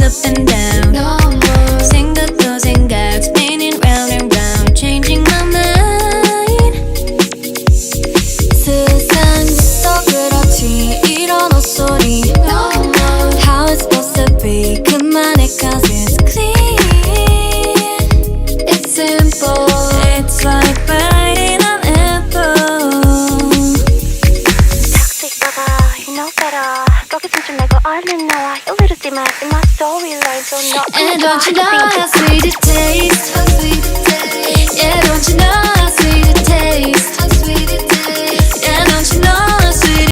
up and down. No more 생각도 생각, spinning round and round, changing my mind. 세상에서 그렇지 이런 헛소리. No more how it's supposed to be. 그만해 cause it's clear. It's simple. It's like biting an apple. Toxic lover, you know better. 거기서 좀 내가 얼른 나와. You'll little see my storyline, so no. And don't you know how sweet it tastes? Yeah, don't you know